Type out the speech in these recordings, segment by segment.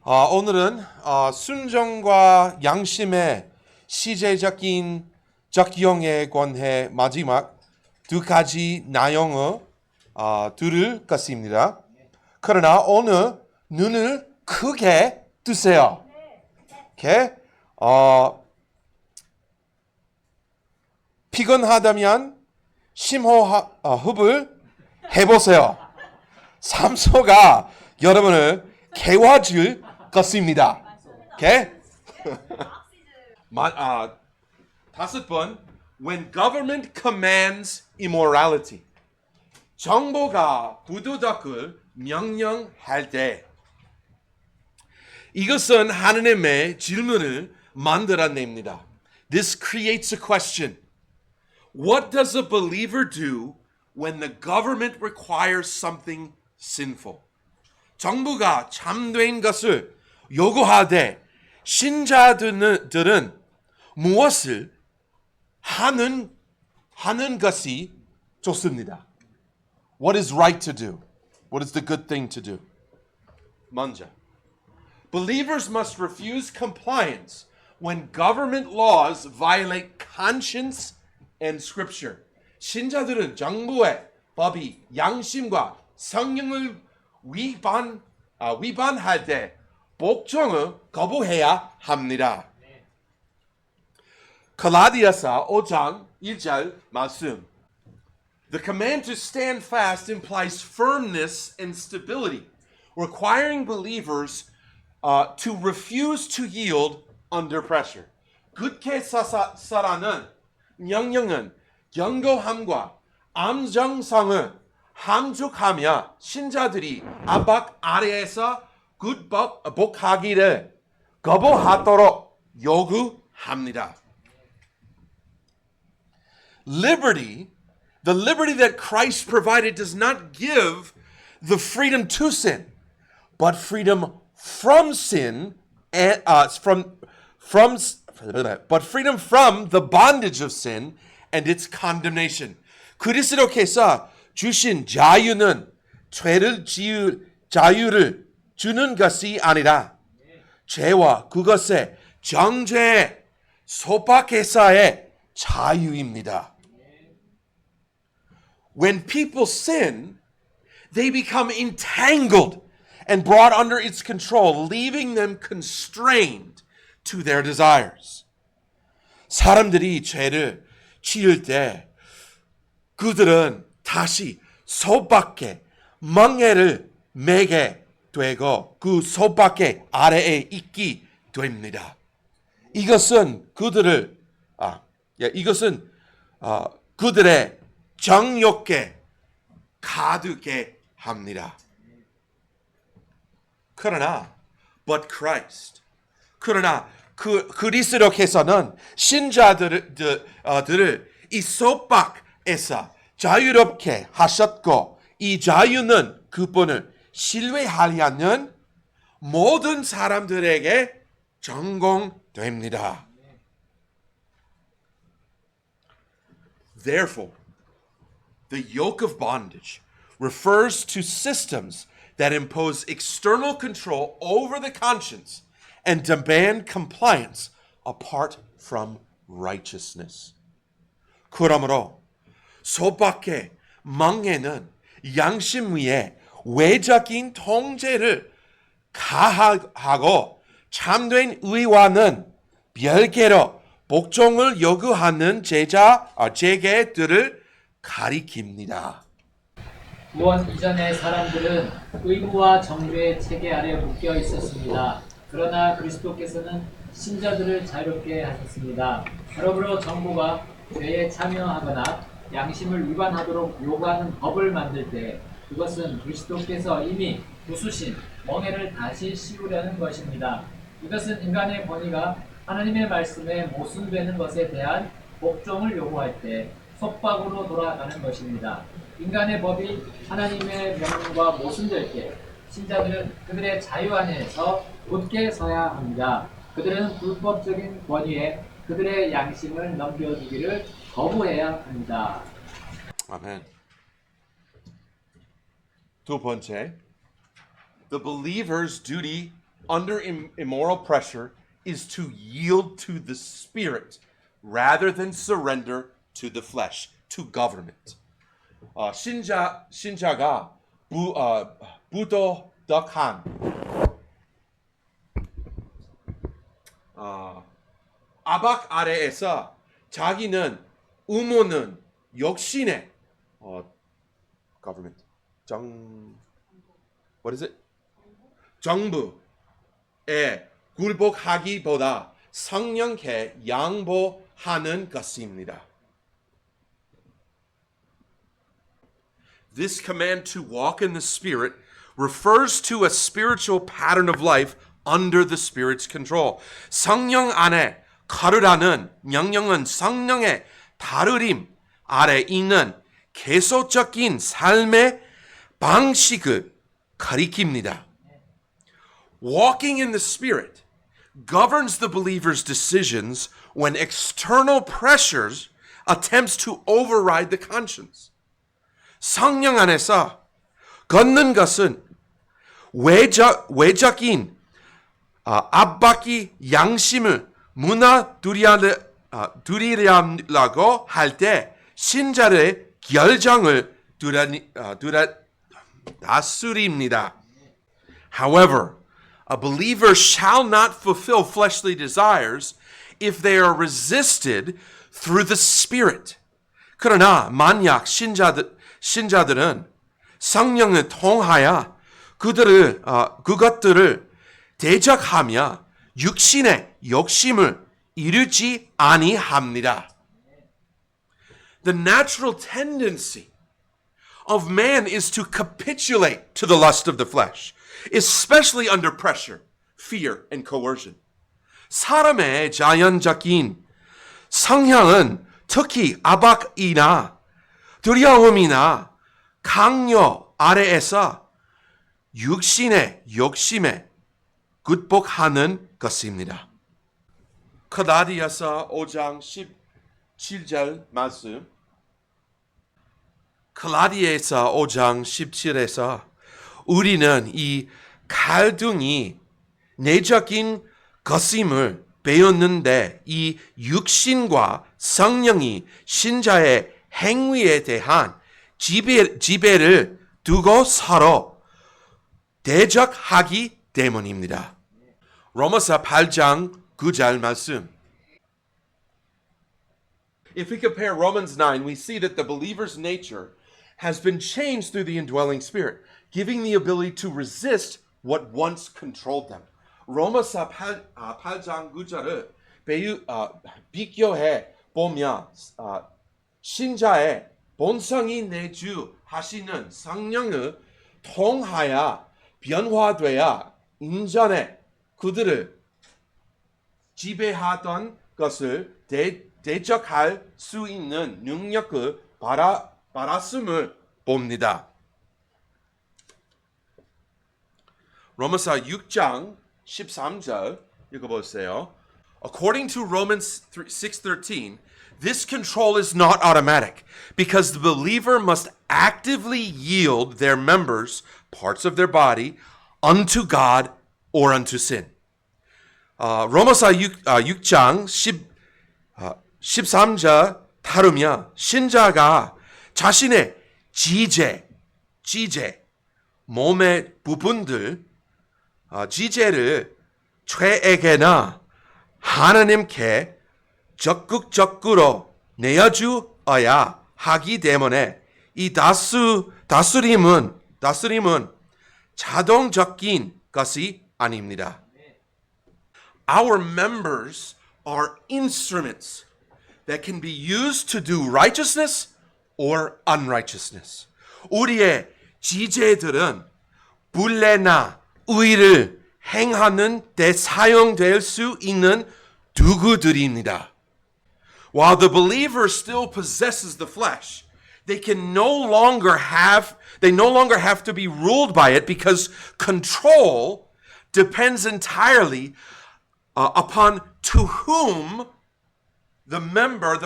오늘은 순종과 양심의 시제적인 적용에 관해 마지막 두 가지 내용을 들을 것입니다. 그러나 오늘 눈을 크게 뜨세요. 오케이? 피곤하다면 심호흡을 해보세요. 삼소가 여러분을 깨워줄 것입니다. 오케이? 다섯 번, when government commands immorality. 정부가 부도덕을 명령할 때 이것은 하느님의 질문을 만들어냅니다. This creates a question. What does a believer do when the government requires something sinful? 정부가 참된 것을 요구하되 신자들은 무엇을 하는 것이 좋습니다. What is right to do? What is the good thing to do? 먼저, believers must refuse compliance when government laws violate conscience and scripture. 신자들은 정부의 법이 양심과 성령을 위반할 때 복종을 거부해야 합니다. 갈라디아서 5장 1절 말씀. The command to stand fast implies firmness and stability, requiring believers to refuse to yield under pressure. 굳게 서라는 명령은 견고함과 안정성을 함축하며 신자들이 압박 아래에서 굴복하기를 거부하도록 요구합니다. Liberty, the liberty that Christ provided, does not give the freedom to sin, but freedom from sin, and but freedom from the bondage of sin and its condemnation. 그리스도께서 주신 자유는 죄를 지을 자유를 주는 것이 아니라 죄와 그것의 정죄에 속박해서의 자유입니다. When people sin, they become entangled and brought under its control, leaving them constrained to their desires. 사람들이 죄를 지을 때 그들은 다시 속박에 멍에를 매게 되고 그 속박의 아래에 있게 됩니다. 이것은 그들의 정욕에 가득게 합니다. 그러나 그리스도께서는 신자들을 이 속박에서 자유롭게 하셨고 이 자유는 그분을 신뢰하려는 모든 사람들에게 전공됩니다. Therefore, the yoke of bondage refers to systems that impose external control over the conscience and demand compliance apart from righteousness. 그러므로 속박의 멍에는 양심 위에 외적인 통제를 가하고 참된 의와는 별개로 복종을 요구하는 재계들을 가리킵니다. 구원 이전의 사람들은 의무와 정죄의 체계 아래 묶여 있었습니다. 그러나 그리스도께서는 신자들을 자유롭게 하셨습니다. 그러므로 정부가 죄에 참여하거나 양심을 위반하도록 요구하는 법을 만들 때 그것은 그리스도께서 이미 부수신 멍에를 다시 씌우려는 것입니다. 이것은 인간의 권위가 하나님의 말씀에 모순되는 것에 대한 복종을 요구할 때 속박으로 돌아가는 것입니다. 인간의 법이 하나님의 명령과 모순될 때 신자들은 그들의 자유 안에서 굳게 서야 합니다. 그들은 불법적인 권위에 그들의 양심을 넘겨주기를 거부해야 합니다. 아멘. 두 번째, the believer's duty under immoral pressure is to yield to the Spirit rather than surrender to the flesh, to government. 신자가 부도덕한 압박 아래에서 자기는 의무는 욕심의 government what is it? 정부에 굴복하기보다 성령께 양보하는 것입니다. This command to walk in the Spirit refers to a spiritual pattern of life under the Spirit's control. 성령 안에 걸으라는 명령은 성령의 다스림 아래 있는 계속적인 삶의 방식을 가리킵니다. Walking in the Spirit governs the believer's decisions when external pressures attempts to override the conscience. 성령 안에서 걷는 것은 외적인 압박이 양심을 무너뜨리려고 할 때 신자의 결정을 다스립니다. However, a believer shall not fulfill fleshly desires if they are resisted through the Spirit. 그러나 만약 신자들은 성령을 통하여 그것들을 대적하며 육신의 욕심을 이루지 아니합니다. The natural tendency of man is to capitulate to the lust of the flesh, especially under pressure, fear, and coercion. 사람의 자연적인 성향은 특히 압박이나 두려움이나 강요 아래에서 육신의 욕심에 굴복하는 것입니다. 갈라디아서 5장 17절 말씀. 갈라디아서 5장 17에서 우리는 이 갈등이 내적인 것임을 배웠는데 이 육신과 성령이 신자의 행위에 대한 지배를 두고 서로 대적하기 때문입니다. 로마서 8장 9절 말씀. If we compare Romans 9, we see that the believer's nature has been changed through the indwelling Spirit, giving the ability to resist what once controlled them. 로마서 8장 9절을 비교해 보면 신자의 본성이 내주하시는 성령을 통하여 변화되어 인전에 그들을 지배하던 것을 대적할 수 있는 능력을 받았음을 봅니다. 로마서 6장 13절 읽어보세요. According to Romans 6:13, this control is not automatic because the believer must actively yield their members, parts of their body, unto God or unto sin. 로마서 6장 13절 따르며 신자가 자신의 지제, 몸의 부분들, 지제를 죄에게나 하나님께 적극적으로 내어주어야 하기 때문에 이 다스림은 자동적인 것이 아닙니다. Our members are instruments that can be used to do righteousness or unrighteousness. 우리의 지제들은 불례나 의를 행하는 데 사용될 수 있는 도구들입니다. While the believer still possesses the flesh, they no longer have to be ruled by it because control depends entirely upon to whom the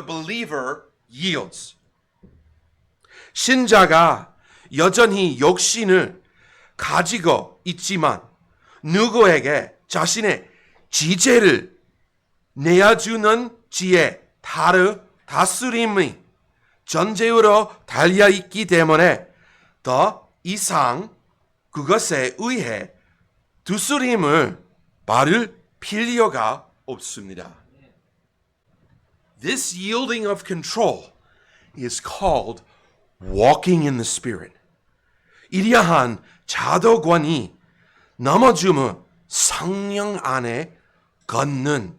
believer yields. 신자가 여전히 욕심을 가지고 있지만 누구에게 자신의 지혜를 내어주는 지혜 다스림이 전제로 달려있기 때문에 더 이상 그것에 의해 두스림을 바를 필요가 없습니다. This yielding of control is called walking in the Spirit. 이러한 자도권이 넘어줌은 성령 안에 걷는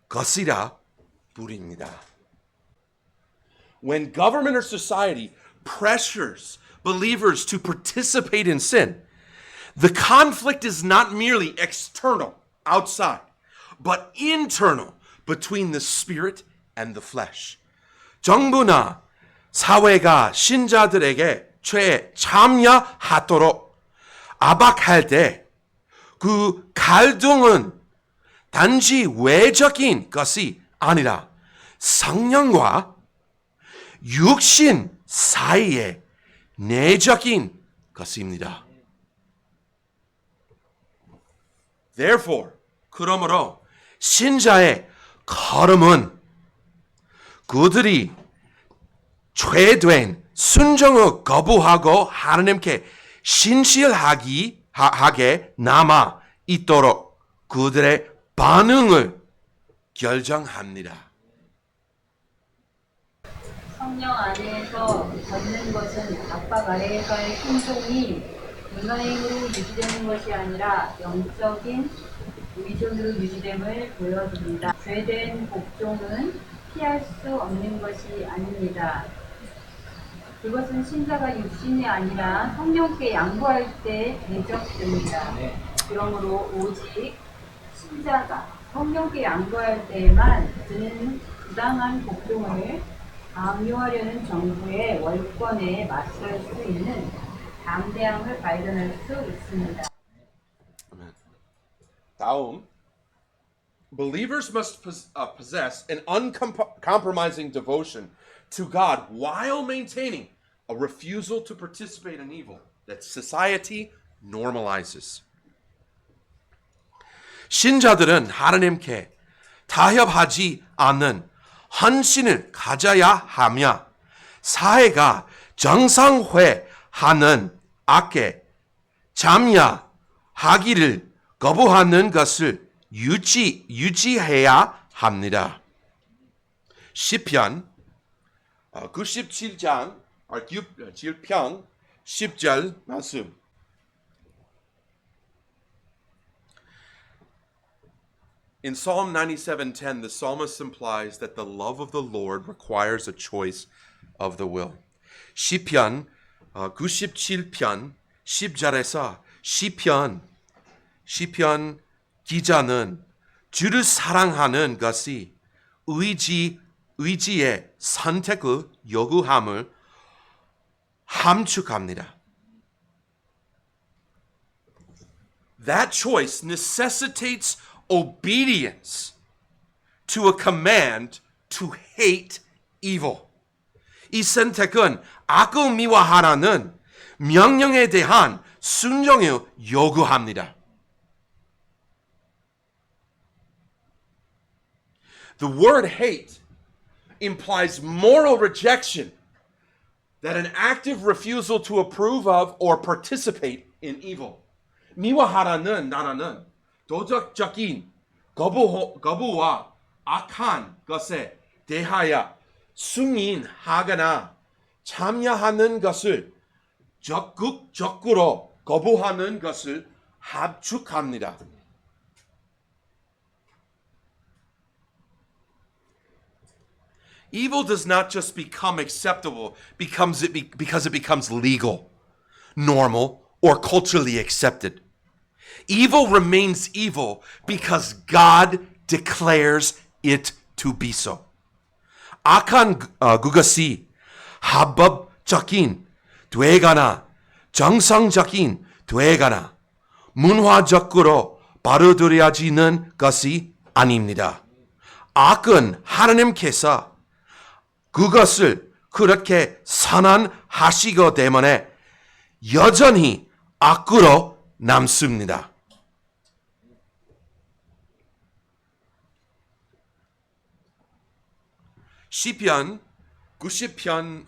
것이라 부릅니다. When government or society pressures believers to participate in sin, the conflict is not merely external, outside, but internal between the spirit and the flesh. 정부나 사회가 신자들에게 죄에 참여하도록 압박할 때 그 갈등은 단지 외적인 것이 아니라 성령과 육신 사이의 내적인 것입니다. Therefore, 그러므로 신자의 걸음은 그들이 죄된 순종을 거부하고 하나님께 신실하게 남아 있도록 그들의 반응을 결정합니다. 성령 안에서 걷는 것은 압박 아래에서의 순종이 문화행으로 유지되는 것이 아니라 영적인 의존으로 유지됨을 보여줍니다. 죄된 복종은 피할 수 없는 것이 아닙니다. 그것은 신자가 육신이 아니라 성령께 양보할 때 대적됩니다. 그러므로 오직 신자가 성령께 양보할 때에만 그는 부당한 복종을 강요하려는 정부의 월권에 맞설 수 있는 담대함을 발견할 수 있습니다. 다음, believers must possess an uncompromising devotion to God while maintaining a refusal to participate in evil that society normalizes. 신자들은 하나님께 타협하지 않는 헌신을 가져야 하며 사회가 정상화하는 악에 참여하기를 거부하는 것을 유지해야 합니다. 시편 97장 7편 10절 말씀. In Psalm 97:10, the psalmist implies that the love of the Lord requires a choice of the will. 시편 97편 10절에서 시편 기자는 주를 사랑하는 것이 의지의 선택을 요구함을 함축합니다. That choice necessitates obedience to a command to hate evil. 이 선택은 악을 미워하라는 명령에 대한 순종을 요구합니다. The word hate implies moral rejection, that an active refusal to approve of or participate in evil. 미워하라는 단어는 도덕적인 거부와 악한 것에 대하여 승인하거나 참여하는 것을 적극적으로 거부하는 것을 함축합니다. Evil does not just become acceptable because it becomes legal, normal, or culturally accepted. Evil remains evil because God declares it to be so. 악한 그것이 합법적인 되거나 정상적인 되거나 문화적으로 받아들여지는 것이 아닙니다. 악은 하나님께서 그것을 그렇게 선언하시기 때문에 여전히 악으로 남습니다. 시편 97편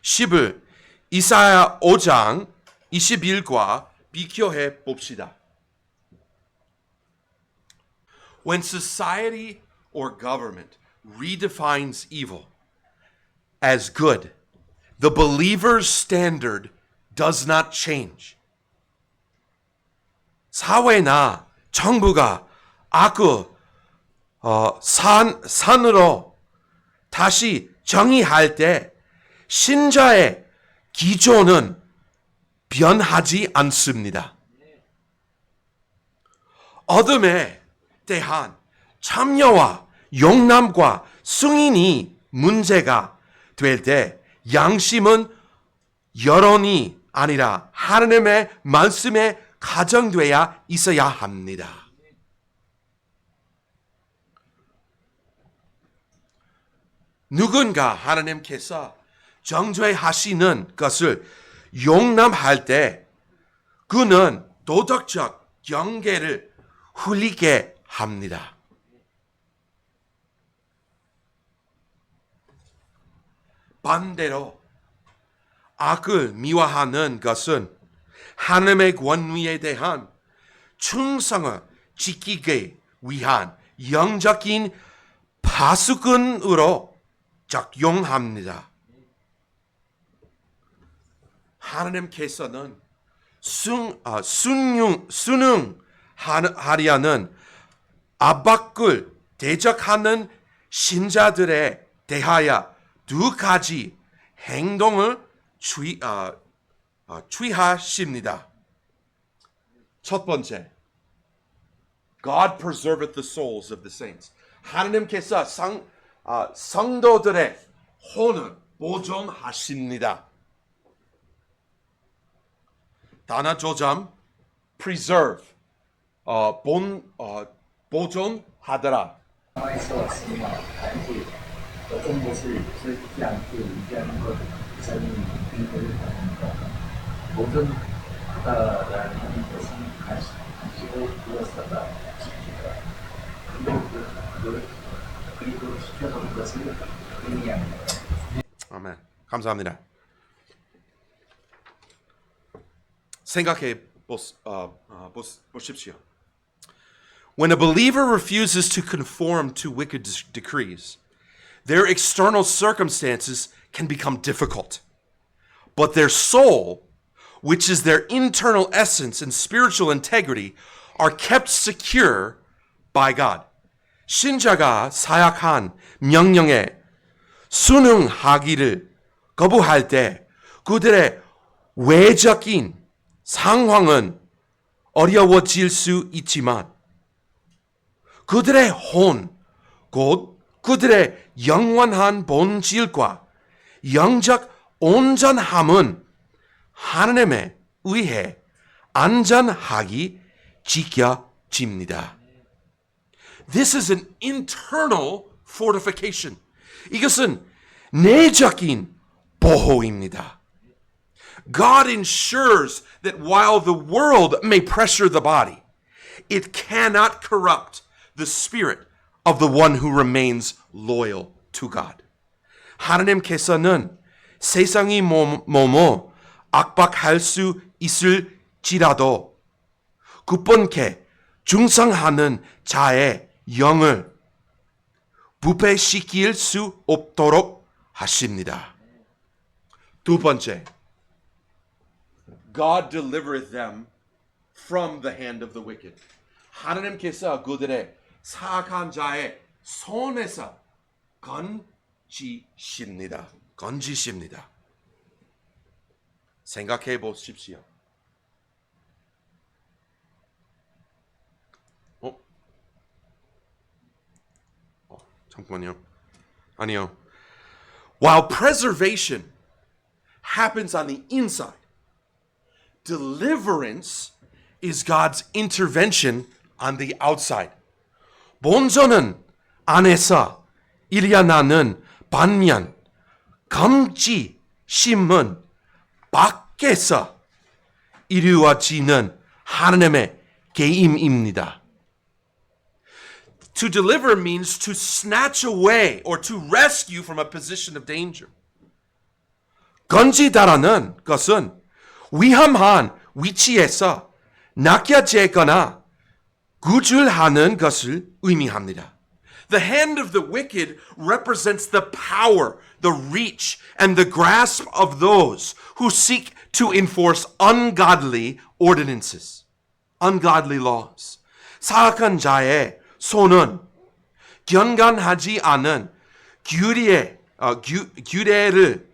10을 이사야 5장 21과 비교해 봅시다. When society or government redefines evil as good, the believer's standard does not change. 사회나 정부가 악을 산으로 다시 정의할 때 신자의 기조는 변하지 않습니다. 어둠에 대한 참여와 용남과 승인이 문제가 될 때 양심은 여론이 아니라 하나님의 말씀에 가정돼야 있어야 합니다. 누군가 하나님께서 정죄하시는 것을 용납할 때 그는 도덕적 경계를 흘리게 합니다. 반대로 악을 미워하는 것은 하나님의 권위에 대한 충성을 지키기 위한 영적인 파수꾼으로 작용합니다. 하나님께서는 순응하려는 압박을 대적하는 신자들에 대하여 두 가지 행동을 취하십니다. 첫 번째, God preserveth the souls of the saints. 하나님께서 성도들의 혼을 보존하십니다. 단어 조점, preserve, 보존하더라. 상황에서 왔으며 단지 어떤 것을 슬프지 않게 유지하는 것 이상인 비밀을 받는다. 모든 하다라는 것은 가지고 둘러싸다 지키다. 그리고 시켜놓은 것을 의미합니다. 아멘. 감사합니다. 생각해 보십시오. When a believer refuses to conform to wicked decrees, their external circumstances can become difficult. But their soul, which is their internal essence and spiritual integrity, are kept secure by God. 신자가 사약한 명령에 순응하기를 거부할 때 그들의 외적인 상황은 어려워질 수 있지만 그들의 혼, 곧 그들의 영원한 본질과 영적 온전함은 하나님에 의해 안전하게 지켜집니다. This is an internal fortification. 이것은 내적인 보호입니다. God ensures that while the world may pressure the body, it cannot corrupt the spirit of the one who remains loyal to God. 하나님께서는 세상이 몸을 압박할 수 있을지라도 굳건케 중성하는 자의 영을 부패시킬 수 없도록 하십니다. 두 번째, God delivereth them from the hand of the wicked. 하나님께서 그들의 사악한 자의 손에서 건지십니다. 생각해 보십시오. 잠깐만요. 아니요. While preservation happens on the inside, deliverance is God's intervention on the outside. 본전은 안에서 일어나는 반면 금지심은 밖에서 이루어지는 하나님의 계임입니다. To deliver means to snatch away or to rescue from a position of danger. 건지다라는 것은 위험한 위치에서 낚여지거나 구출하는 것을 의미합니다. The hand of the wicked represents the power, the reach, and the grasp of those who seek to enforce ungodly ordinances, ungodly laws. 사악한 자의 손은 경건하지 않은 규례를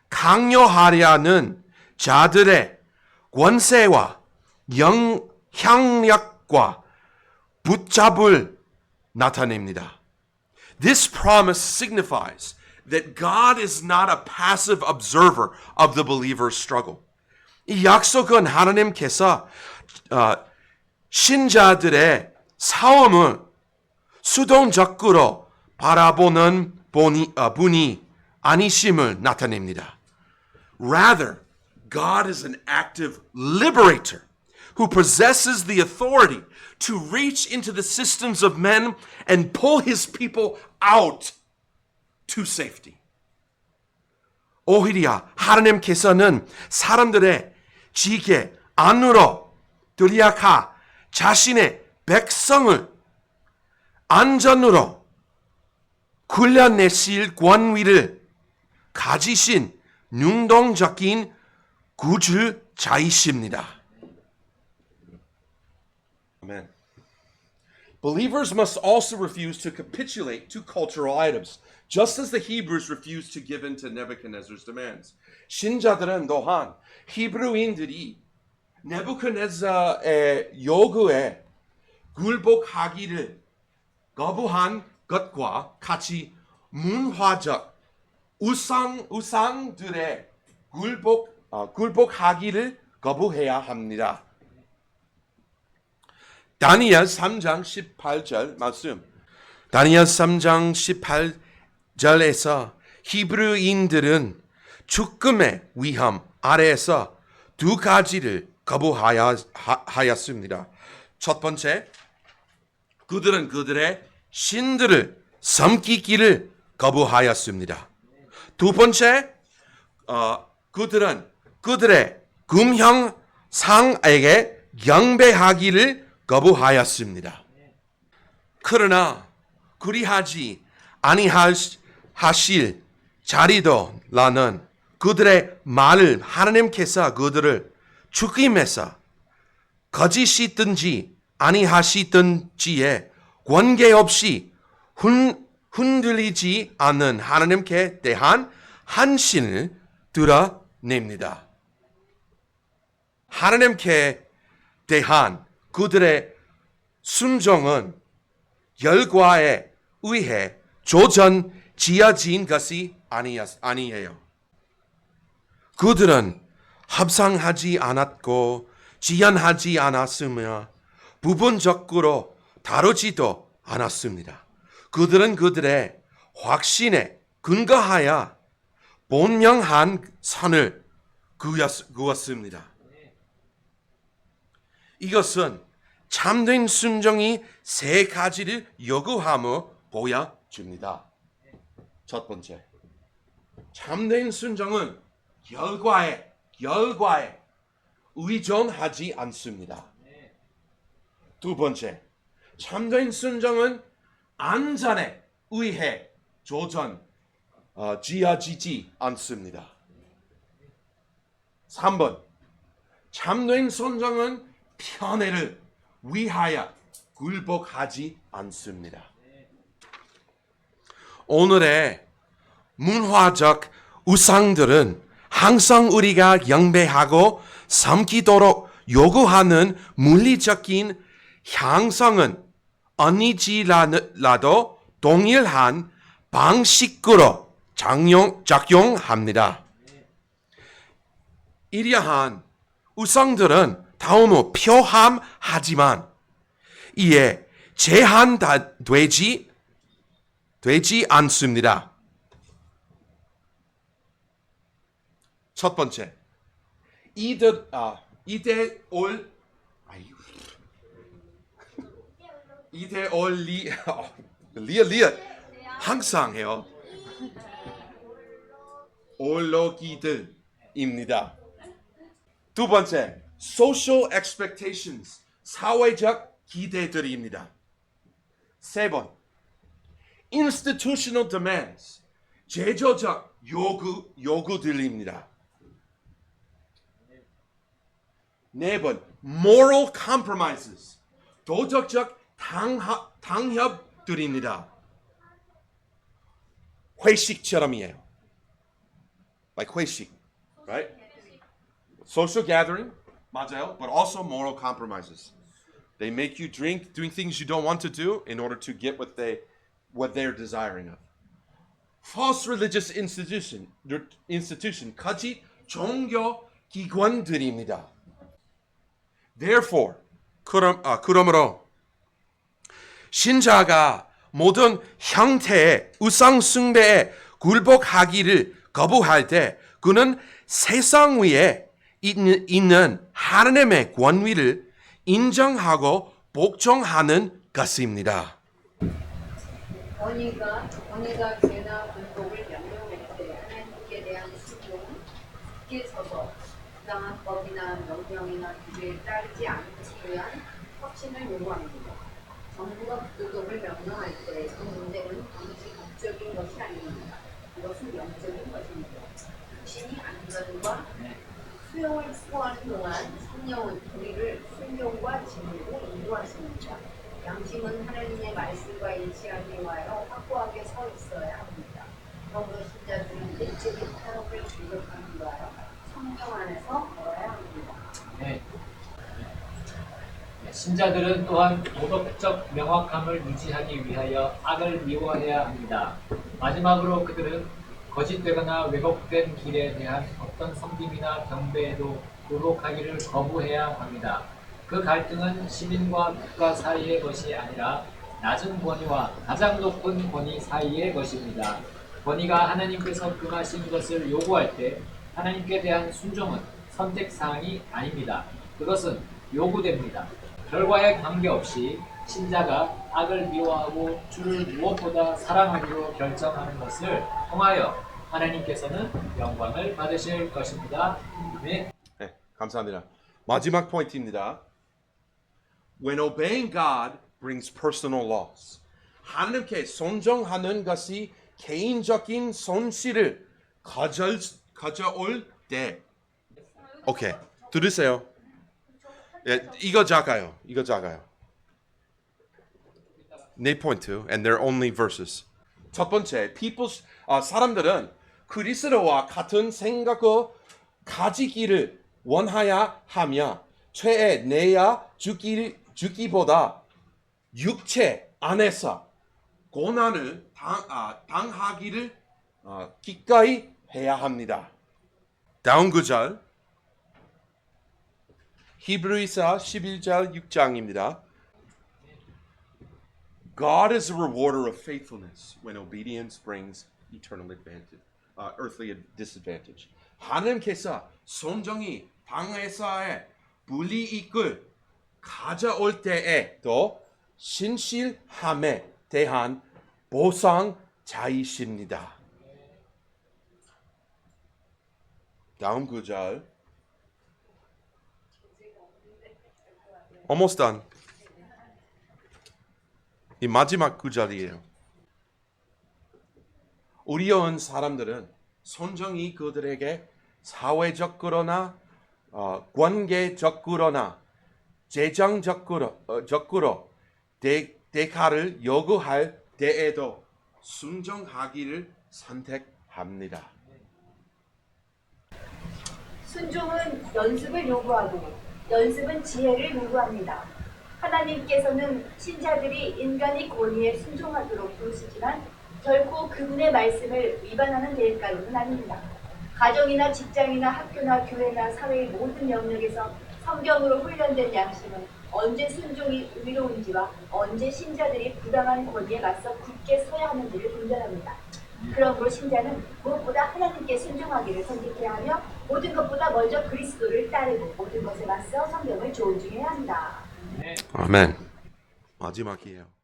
강요하려는 자들의 권세와 영향력과 붙잡을 나타냅니다. This promise signifies that God is not a passive observer of the believer's struggle. 이 약속은 하나님께서 신자들의 싸움을 수동적으로 바라보는 분이 아니심을 나타냅니다. Rather, God is an active liberator who possesses the authority to reach into the systems of men and pull his people out to safety. 오히려 하나님께서는 사람들의 지게 안으로 들여가 자신의 백성을 안전으로 굴려내실 권위를 가지신 능동적인 구주자이십니다. Amen. Believers must also refuse to capitulate to cultural items, just as the Hebrews refused to give in to Nebuchadnezzar's demands. 신자들은 또한 히브리인들이 네부갓네살의 요구에 굴복하기를 거부한 것과 같이 문화적 우상들의 굴복하기를 거부해야 합니다. 다니엘 3장 18절 말씀. 다니엘 3장 18절에서 히브리인들은 죽음의 위험 아래에서 두 가지를 거부하였습니다. 첫 번째, 그들은 그들의 신들을 섬기기를 거부하였습니다. 두 번째, 그들은 그들의 금형상에게 경배하기를 거부하였습니다. 그러나 그리하지 아니하실 자리도라는 그들의 말을 하나님께서 그들을 죽임에서 거짓이든지 아니하시든지에 관계없이 흔들리지 않는 하나님께 대한 한신을 드러냅니다. 하나님께 대한 그들의 순종은 결과에 의해 조전 지어진 것이 아니에요. 그들은 합상하지 않았고 지연하지 않았으며 부분적으로 다루지도 않았습니다. 그들은 그들의 확신에 근거하여 본명한 선을 그었습니다. 이것은 참된 순종이 세 가지를 요구함을 보여줍니다. 첫 번째, 참된 순종은 결과에 의존하지 않습니다. 두 번째, 참된 순종은 안전에 의해 지어지지 않습니다. 3번, 참된 순종은 편애를 위하여 굴복하지 않습니다. 오늘의 문화적 우상들은 항상 우리가 경배하고 섬기도록 요구하는 물리적인 향성은 아니지라도 동일한 방식으로 작용합니다. 이러한 우상들은 다음은 표함하지만 이에 제한되지 않습니다. 첫 번째, 이데올 아유 이데올리 리얼 항상 해요. 올로기들입니다. 두 번째, social expectations, 사회적 기대들입니다. 세 번, institutional demands, 제도적 요구들입니다. 네 번, moral compromises, 도덕적 당협들입니다. 회식처럼이에요. Like 회식, right? Social gathering, 맞아요, but also moral compromises. They make you drink, doing things you don't want to do in order to get what they're desiring of. False religious institution, 거짓 종교 기관들입니다. Therefore, 그러므로 신자가 모든 형태의 우상 숭배에 굴복하기를 거부할 때 그는 세상 위에 있는 하나님의 권위를 인정하고 복종하는 것입니다. 권위가 죄나 불법을 명령할 때 하나님께 대한 순종은 굳게 서서 부당한 법이나 명령이나 규례에 따르지 않기 위한 확신을 요구합니다. 정부가 불법을 명령할 때 그 문제는 단지 법적인 것이 아닙니다. 이것은 영적인 것입니다. 신이 안전과 수용을 추구하는 동안 성령은 우리를 순종과 진리로 인도하십니다. 양심은 하나님의 말씀과 일치하기 위하여 확고하게 서 있어야 합니다. 그러므로 신자들은 내적인 타협을 부족하기 위하여 성령 안에서 걸어야 합니다. 네. 신자들은 또한 도덕적 명확함을 유지하기 위하여 악을 미워해야 합니다. 마지막으로 그들은 거짓되거나 왜곡된 길에 대한 어떤 섬김이나 경배에도 굴복하기를 거부해야 합니다. 그 갈등은 시민과 국가 사이의 것이 아니라 낮은 권위와 가장 높은 권위 사이의 것입니다. 권위가 하나님께서 금하신 것을 요구할 때 하나님께 대한 순종은 선택사항이 아닙니다. 그것은 요구됩니다. 결과에 관계없이 신자가 악을 미워하고 주를 무엇보다 사랑하기로 결정하는 것을 통하여 하나님께서는 영광을 받으실 것입니다. 아멘. 네, 감사합니다. 마지막 포인트입니다. When obeying God brings personal loss. 하나님께 순종하는 것이 개인적인 손실을 가져올 때. 오케이, 들으세요. 예, 이거 작아요. 네 포인트, and they're only verses. 첫 번째, 사람들은 그리스도와 같은 생각을 가지기를 원하야 하며 죄에 내야 죽기보다 육체 안에서 고난을 당하기를 기꺼이 해야 합니다. 다음 구절 히브리서 11절 6장입니다. God is a rewarder of faithfulness when obedience brings eternal advantage, earthly disadvantage. 하나님께서 순종이 당에서의 불이익을 가져올 때에도 신실함에 대한 보상자이십니다. 다음 구절. Almost done. 이 마지막 구절이에요. 어려운 사람들은 순종이 그들에게 사회적으로나 관계적으로나 재정적으로 대가를 요구할 때에도 순종하기를 선택합니다. 순종은 연습을 요구하고 연습은 지혜를 요구합니다. 하나님께서는 신자들이 인간의 권위에 순종하도록 부르시지만 결코 그분의 말씀을 위반하는 대가로는 아닙니다. 가정이나 직장이나 학교나 교회나 사회의 모든 영역에서 성경으로 훈련된 양심은 언제 순종이 의로운지와 언제 신자들이 부당한 권위에 맞서 굳게 서야 하는지를 분별합니다. 그러므로 신자는 무엇보다 하나님께 순종하기를 선택해야 하며 모든 것보다 먼저 그리스도를 따르고 모든 것에 맞서 성경을 존중해야 한다. 네. 아멘. 마지막이에요.